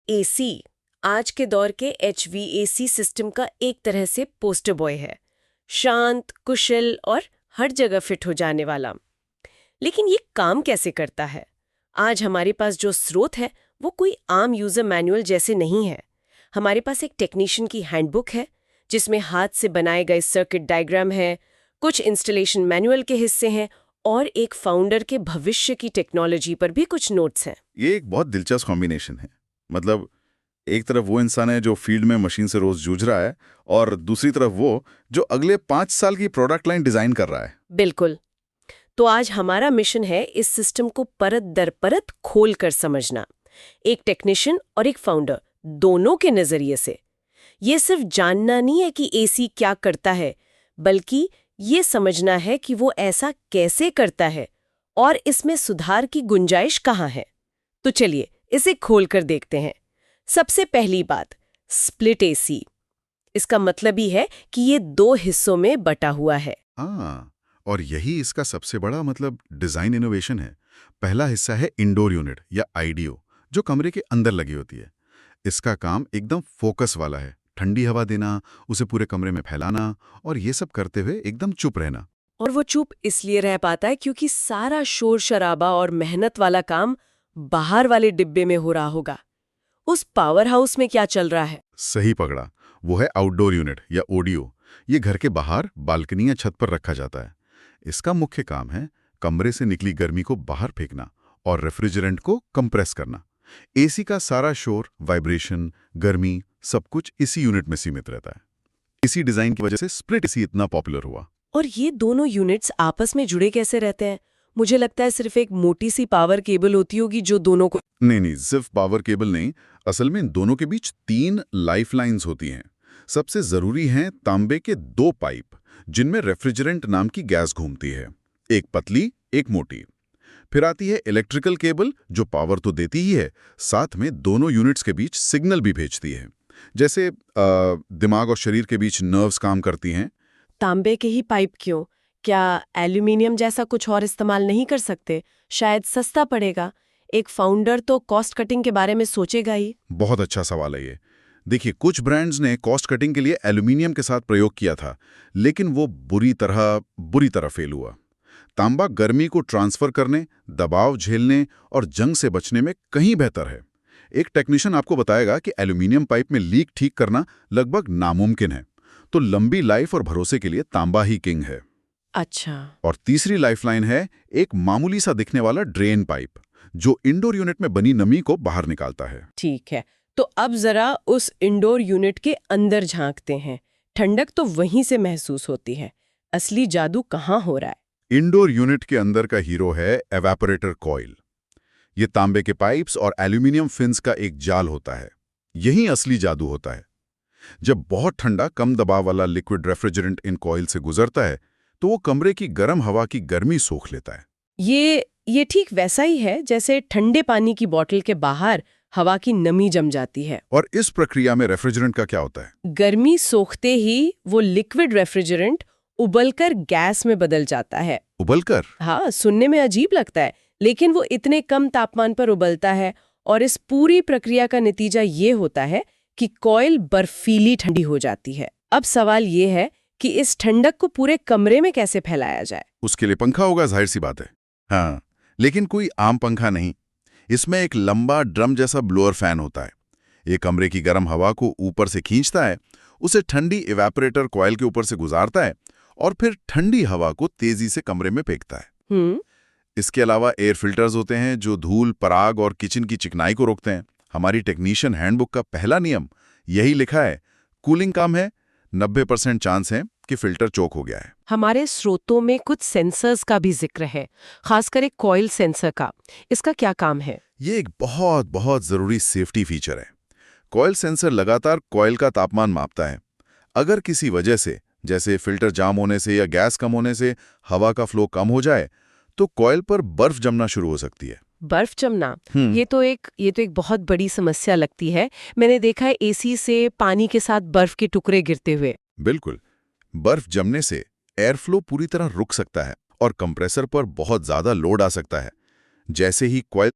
AC आज के दौर के एचवीएसी सिस्टम का एक तरह से पोस्टर बॉय है। शांत, कुशल और हर जगह फिट हो जाने वाला। लेकिन ये काम कैसे करता है? आज हमारे पास जो स्रोत है वो कोई आम यूजर मैनुअल जैसे नहीं है। हमारे पास एक टेक्नीशियन की हैंडबुक है जिसमें हाथ से बनाए गए सर्किट डायग्राम है, कुछ इंस्टॉलेशन मैनुअल के हिस्से हैं और एक फाउंडर के भविष्य की टेक्नोलॉजी पर भी कुछ नोट्स हैं। ये एक बहुत दिलचस्प कॉम्बिनेशन है। मतलब एक तरफ वो इंसान है जो फील्ड में मशीन से रोज जूझ रहा है और दूसरी तरफ वो जो अगले 5 साल की प्रोडक्ट लाइन डिजाइन कर रहा है। बिल्कुल। तो आज हमारा मिशन है इस सिस्टम को परत दर परत खोल कर समझना, एक टेक्नीशियन और एक फाउंडर दोनों के नजरिए से। ये सिर्फ जानना नहीं है कि एसी क्या करता है, बल्कि ये समझना है कि वो ऐसा कैसे करता है और इसमें सुधार की गुंजाइश कहाँ है। तो चलिए इसे खोल कर देखते हैं। सबसे पहली बात, स्प्लिट एसी। इसका मतलब ही है कि ये दो हिस्सों में बटा हुआ है। हाँ, और यही इसका सबसे बड़ा मतलब डिजाइन इनोवेशन है। पहला हिस्सा है इंडोर यूनिट या आईडीओ, जो कमरे के अंदर लगी होती है। इसका काम एकदम फोकस वाला है, ठंडी हवा देना, उसे पूरे कमरे में फैलाना और ये सब करते हुए एकदम चुप रहना। और वो चुप इसलिए रह पाता है क्योंकि सारा शोर शराबा और मेहनत वाला काम बाहर वाले डिब्बे में हो रहा होगा। उस पावर हाउस में क्या चल रहा है? सही पकड़ा, वो है आउटडोर यूनिट या ओडियो। ये घर के बाहर बालकनी या छत पर रखा जाता है। इसका मुख्य काम है कमरे से निकली गर्मी को बाहर फेंकना और रेफ्रिजरेंट को कंप्रेस करना। एसी का सारा शोर, वाइब्रेशन, गर्मी, सब कुछ इसी यूनिट में सीमित रहता है। इसी डिजाइन की वजह से स्प्लिट एसी इतना पॉपुलर हुआ। और ये दोनों यूनिट्स आपस में जुड़े कैसे रहते हैं? मुझे लगता है सिर्फ एक मोटी सी पावर केबल होती होगी जो दोनों को। नहीं, सिर्फ पावर केबल नहीं। असल में इन दोनों के बीच 3 लाइफलाइंस होती हैं। सबसे जरूरी हैं तांबे के 2 पाइप, जिनमें रेफ्रिजरेंट नाम की गैस घूमती है, एक पतली, एक मोटी। फिर आती है इलेक्ट्रिकल केबल, जो पावर तो देती ही है, साथ में दोनों यूनिट्स के बीच सिग्नल भी भेजती है। जैसे दिमाग और शरीर के बीच नर्व्स काम करती हैं। तांबे के ही पाइप क्यों? क्या एल्यूमिनियम जैसा कुछ और इस्तेमाल नहीं कर सकते? शायद सस्ता पड़ेगा। एक फाउंडर तो कॉस्ट कटिंग के बारे में सोचेगा ही। बहुत अच्छा सवाल है ये। देखिए, कुछ ब्रांड्स ने कॉस्ट कटिंग के लिए एल्यूमिनियम के साथ प्रयोग किया था, लेकिन वो बुरी तरह फेल हुआ। तांबा गर्मी को ट्रांसफर करने, दबाव झेलने और जंग से बचने में कहीं बेहतर है। एक टेक्नीशियन आपको बताएगा कि एल्यूमिनियम पाइप में लीक ठीक करना लगभग नामुमकिन है। तो लंबी लाइफ और भरोसे के लिए तांबा ही किंग है। अच्छा। और तीसरी लाइफलाइन है एक मामूली सा दिखने वाला ड्रेन पाइप, जो इंडोर यूनिट में बनी नमी को बाहर निकालता है। ठीक है, तो अब जरा उस इंडोर यूनिट के अंदर झांकते हैं। ठंडक तो वहीं से महसूस होती है। असली जादू कहाँ हो रहा है? इंडोर यूनिट के अंदर का हीरो है एवापोरेटर कॉइल। ये तांबे के पाइप्स और एल्यूमिनियम फिन्स का एक जाल होता है। यही असली जादू होता है। जब बहुत ठंडा, कम दबाव वाला लिक्विड रेफ्रिजरेंट इन कॉइल से गुजरता है, तो वो कमरे की गर्म हवा की गर्मी सोख लेता है। ये ठीक वैसा ही है जैसे ठंडे पानी की बोतल के बाहर हवा की नमी जम जाती है। और इस प्रक्रिया में रेफ्रिजरेंट का क्या होता है? गर्मी सोखते ही वो लिक्विड रेफ्रिजरेंट उबलकर गैस में बदल जाता है। उबलकर? हाँ, सुनने में अजीब लगता है, लेकिन वो इतने कम तापमान पर उबलता है और इस पूरी प्रक्रिया का नतीजा ये होता है कि कॉइल बर्फीली ठंडी हो जाती है। अब सवाल ये है कि इस ठंडक को पूरे कमरे में कैसे फैलाया जाए? उसके लिए पंखा होगा, जाहिर सी बात है। हाँ, लेकिन कोई आम पंखा नहीं। इसमें एक लंबा ड्रम जैसा ब्लोअर फैन होता है। ये कमरे की गर्म हवा को ऊपर से खींचता है, उसे ठंडी इवेपोरेटर कॉइल के ऊपर से गुजारता है और फिर ठंडी हवा को तेजी से कमरे में फेंकता है। इसके अलावा एयर फिल्टर्स होते हैं जो धूल, पराग और किचन की चिकनाई को रोकते हैं। हमारी टेक्नीशियन हैंडबुक का पहला नियम यही लिखा है, कूलिंग कम है, 90% चांस है कि फिल्टर चोक हो गया है। हमारे स्रोतों में कुछ सेंसर्स का भी जिक्र है, खासकर एक कॉइल सेंसर का। इसका क्या काम है? ये एक बहुत बहुत जरूरी सेफ्टी फीचर है। कॉइल सेंसर लगातार कॉइल का तापमान मापता है। अगर किसी वजह से, जैसे फिल्टर जाम होने से या गैस कम होने से, हवा का फ्लो कम हो जाए, तो कॉइल पर बर्फ जमना शुरू हो सकती है। बर्फ जमना, ये तो एक बहुत बड़ी समस्या लगती है। मैंने देखा है एसी से पानी के साथ बर्फ के टुकड़े गिरते हुए। बिल्कुल, बर्फ जमने से एयर फ्लो पूरी तरह रुक सकता है और कंप्रेसर पर बहुत ज्यादा लोड आ सकता है। जैसे ही कॉइल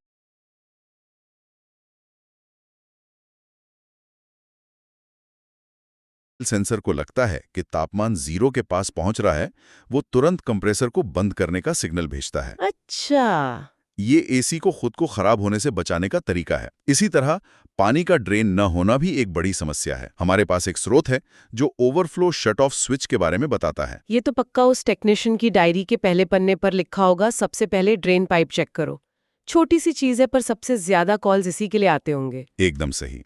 सेंसर को लगता है कि तापमान 0 के पास पहुंच रहा है, वो तुरंत कंप्रेसर को बंद करने का सिग्नल भेजता है। अच्छा। ये एसी को खुद को खराब होने से बचाने का तरीका है। इसी तरह पानी का ड्रेन न होना भी एक बड़ी समस्या है। हमारे पास एक स्रोत है जो ओवरफ्लो शट ऑफ स्विच के बारे में बताता है। ये तो पक्का उस टेक्नीशियन की डायरी के पहले पन्ने पर लिखा होगा, सबसे पहले ड्रेन पाइप चेक करो। छोटी सी चीज है पर सबसे ज्यादा कॉल्स इसी के लिए आते होंगे। एकदम सही।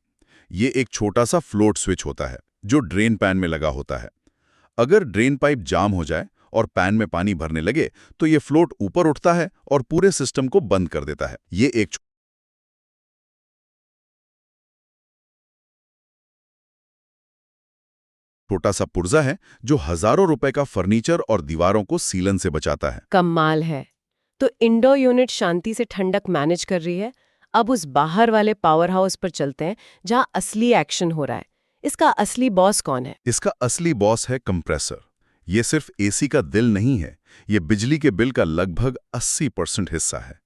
ये एक छोटा सा फ्लोट स्विच होता है जो ड्रेन पैन में लगा होता है। अगर ड्रेन पाइप जाम हो जाए और पैन में पानी भरने लगे तो ये फ्लोट ऊपर उठता है और पूरे सिस्टम को बंद कर देता है। ये एक छोटा सा पुर्जा है जो हजारों रुपए का फर्नीचर और दीवारों को सीलन से बचाता है। कमाल है। तो इंडोर यूनिट शांति से ठंडक मैनेज कर रही है। अब उस बाहर वाले पावर हाउस पर चलते हैं जहां असली एक्शन हो रहा है। इसका असली बॉस कौन है? इसका असली बॉस है कंप्रेसर। ये सिर्फ एसी का दिल नहीं है, ये बिजली के बिल का लगभग 80% हिस्सा है।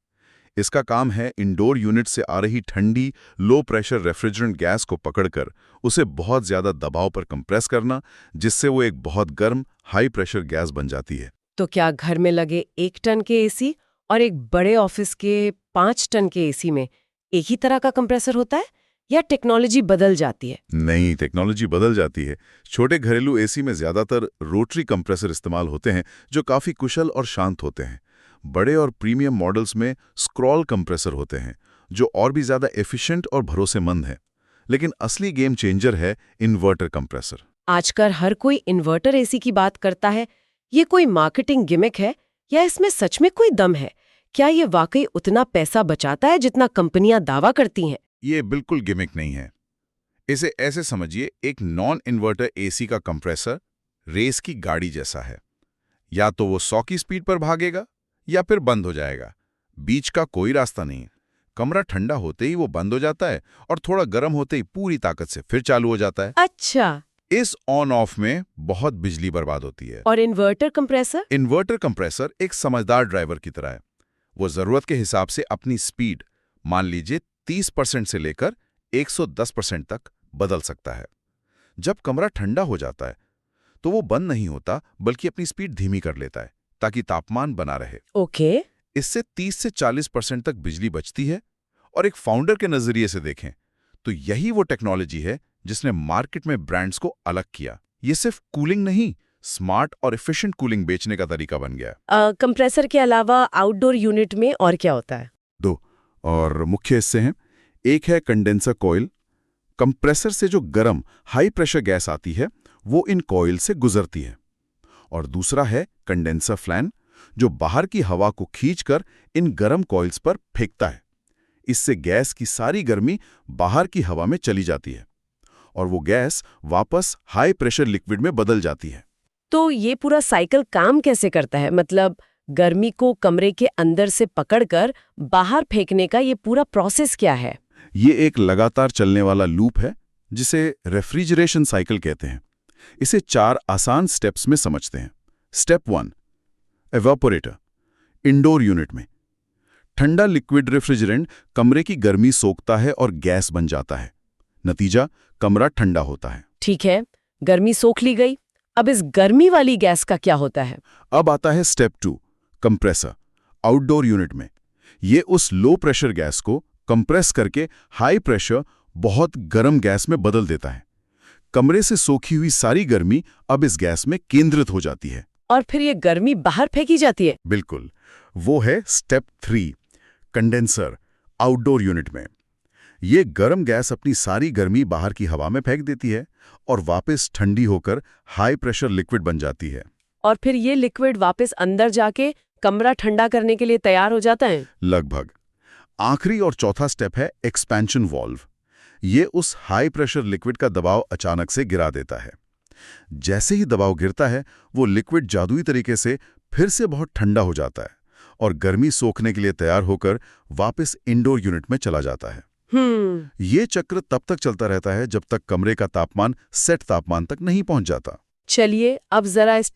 इसका काम है इंडोर यूनिट से आ रही ठंडी, लो प्रेशर रेफ्रिजरेंट गैस को पकड़कर उसे बहुत ज्यादा दबाव पर कंप्रेस करना, जिससे वो एक बहुत गर्म, हाई प्रेशर गैस बन जाती है। तो क्या घर में लगे 1 टन के एसी और एक बड़े ऑफिस के 5 टन के एसी में एक ही तरह का कंप्रेसर होता है, या टेक्नोलॉजी बदल जाती है? नहीं, टेक्नोलॉजी बदल जाती है। छोटे घरेलू एसी में ज्यादातर रोटरी कंप्रेसर इस्तेमाल होते हैं जो काफी कुशल और शांत होते हैं। बड़े और प्रीमियम मॉडल्स में स्क्रॉल कंप्रेसर होते हैं जो और भी ज्यादा एफिशिएंट और भरोसेमंद हैं। लेकिन असली गेम चेंजर है इन्वर्टर कंप्रेसर। आजकल हर कोई इन्वर्टर एसी की बात करता है। ये कोई मार्केटिंग गिमिक है या इसमें सच में कोई दम है? क्या ये वाकई उतना पैसा बचाता है जितना कंपनियां दावा करती हैं? ये बिल्कुल गिमिक नहीं है। इसे ऐसे समझिए, एक नॉन इन्वर्टर एसी का कंप्रेसर रेस की गाड़ी जैसा है। या तो वो 100 की स्पीड पर भागेगा या फिर बंद हो जाएगा। बीच का कोई रास्ता नहीं है। कमरा ठंडा होते ही वो बंद हो जाता है और थोड़ा गर्म होते ही पूरी ताकत से फिर चालू हो जाता है। अच्छा। इस ऑन ऑफ में बहुत बिजली बर्बाद होती है। और इन्वर्टर कंप्रेसर? इन्वर्टर कंप्रेसर एक समझदार ड्राइवर की तरह है। वो जरूरत के हिसाब से अपनी स्पीड, मान लीजिए 30% से लेकर 110% तक बदल सकता है। जब कमरा ठंडा हो जाता है तो वो बंद नहीं होता, बल्कि अपनी स्पीड धीमी कर लेता है ताकि तापमान बना रहे। ओके। इससे 30 से 40% तक बिजली बचती है। और एक फाउंडर के नजरिए से देखें तो यही वो टेक्नोलॉजी है जिसने मार्केट में ब्रांड्स को अलग किया। ये सिर्फ कूलिंग नहीं, स्मार्ट और एफिशिएंट कूलिंग बेचने का तरीका बन गया। कंप्रेसर के अलावा आउटडोर यूनिट में और क्या होता है? 2 और मुख्य हिस्से हैं। एक है कंडेंसर कॉइल। कंप्रेसर से जो गर्म, हाई प्रेशर गैस आती है वो इन कॉइल से गुजरती है। और दूसरा है कंडेंसर फैन, जो बाहर की हवा को खींचकर इन गर्म कॉइल्स पर फेंकता है। इससे गैस की सारी गर्मी बाहर की हवा में चली जाती है और वो गैस वापस हाई प्रेशर लिक्विड में बदल जाती है। तो ये पूरा साइकिल काम कैसे करता है? मतलब गर्मी को कमरे के अंदर से पकड़कर बाहर फेंकने का ये पूरा प्रोसेस क्या है? ये एक लगातार चलने वाला लूप है जिसे रेफ्रिजरेशन साइकिल कहते हैं। इसे 4 आसान स्टेप्स में समझते हैं। Step 1, evaporator. इंडोर यूनिट में ठंडा लिक्विड रेफ्रिजरेंट कमरे की गर्मी सोखता है और गैस बन जाता है। नतीजा, कमरा ठंडा होता है। ठीक है, गर्मी सोख ली गई। अब इस गर्मी वाली गैस का क्या होता है? अब आता है स्टेप 2, कंप्रेसर। आउटडोर यूनिट में ये उस लो प्रेशर गैस को कंप्रेस करके हाई प्रेशर, बहुत गर्म गैस में बदल देता है। कमरे से सोखी हुई सारी गर्मी अब इस गैस में केंद्रित हो जाती है। और फिर ये गर्मी बाहर फेंकी जाती है? बिल्कुल, वो है स्टेप 3, कंडेंसर। आउटडोर यूनिट में ये गर्म गैस अपनी सारी गर्मी बाहर की हवा में फेंक देती है और वापस ठंडी होकर हाई प्रेशर लिक्विड बन जाती है। और फिर ये लिक्विड वापस अंदर जाके कमरा ठंडा करने के लिए तैयार हो जाता है? लगभग। आखिरी और चौथा स्टेप है एक्सपेंशन वाल्व। ये उस हाई प्रेशर लिक्विड का दबाव अचानक से गिरा देता है। जैसे ही दबाव गिरता है, वो लिक्विड जादुई तरीके से फिर से बहुत ठंडा हो जाता है और गर्मी सोखने के लिए तैयार होकर वापस इंडोर यूनिट में चला जाता है। ये चक्र तब तक चलता रहता है जब तक कमरे का तापमान सेट तापमान तक नहीं पहुंच जाता। चलिए अब जरा इस